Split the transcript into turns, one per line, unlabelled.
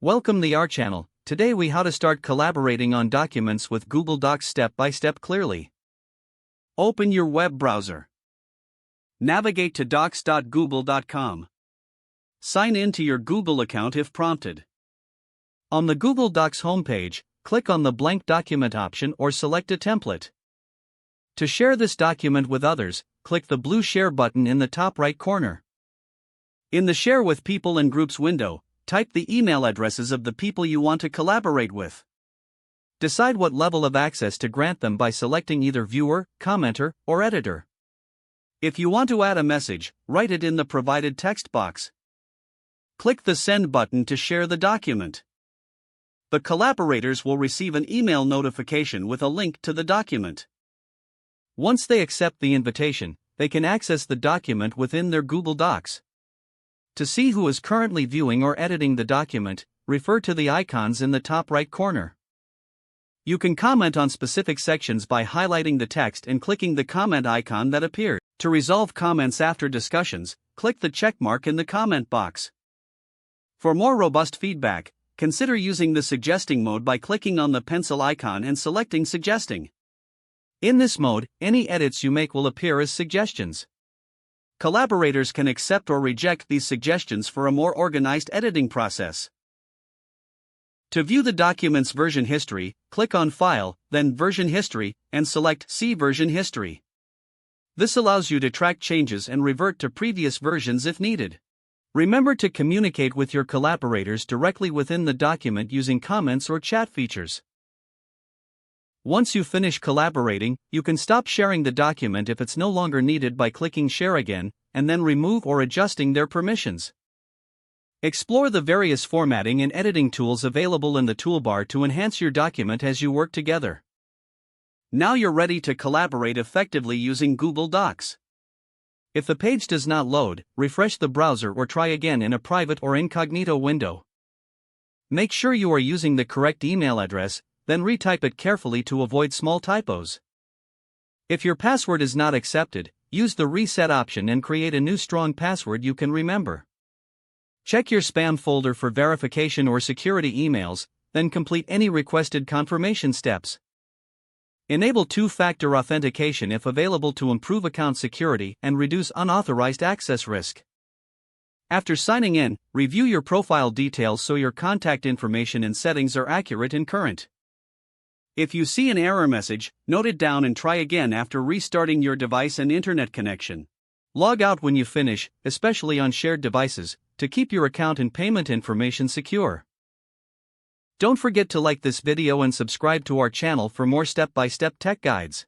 Welcome to our channel. Today we how to start collaborating on documents with Google Docs step by step clearly. Open your web browser. Navigate to docs.google.com. Sign in to your Google account if prompted. On the Google Docs homepage, click on the blank document option or select a template. To share this document with others, click the blue share button in the top right corner. In the Share with People and Groups window, type the email addresses of the people you want to collaborate with. Decide what level of access to grant them by selecting either Viewer, Commenter, or Editor. If you want to add a message, write it in the provided text box. Click the Send button to share the document. The collaborators will receive an email notification with a link to the document. Once they accept the invitation, they can access the document within their Google Docs. To see who is currently viewing or editing the document, refer to the icons in the top right corner. You can comment on specific sections by highlighting the text and clicking the comment icon that appears. To resolve comments after discussions, click the check mark in the comment box. For more robust feedback, consider using the suggesting mode by clicking on the pencil icon and selecting Suggesting. In this mode, any edits you make will appear as suggestions. Collaborators can accept or reject these suggestions for a more organized editing process. To view the document's version history, click on File, then Version History, and select See Version History. This allows you to track changes and revert to previous versions if needed. Remember to communicate with your collaborators directly within the document using comments or chat features. Once you finish collaborating, you can stop sharing the document if it's no longer needed by clicking Share Again, and then remove or adjusting their permissions. Explore the various formatting and editing tools available in the toolbar to enhance your document as you work together. Now you're ready to collaborate effectively using Google Docs. If the page does not load, refresh the browser or try again in a private or incognito window. Make sure you are using the correct email address, then retype it carefully to avoid small typos. If your password is not accepted, use the Reset option and create a new strong password you can remember. Check your spam folder for verification or security emails, then complete any requested confirmation steps. Enable two-factor authentication if available to improve account security and reduce unauthorized access risk. After signing in, review your profile details so your contact information and settings are accurate and current. If you see an error message, note it down and try again after restarting your device and internet connection. Log out when you finish, especially on shared devices, to keep your account and payment information secure. Don't forget to like this video and subscribe to our channel for more step-by-step tech guides.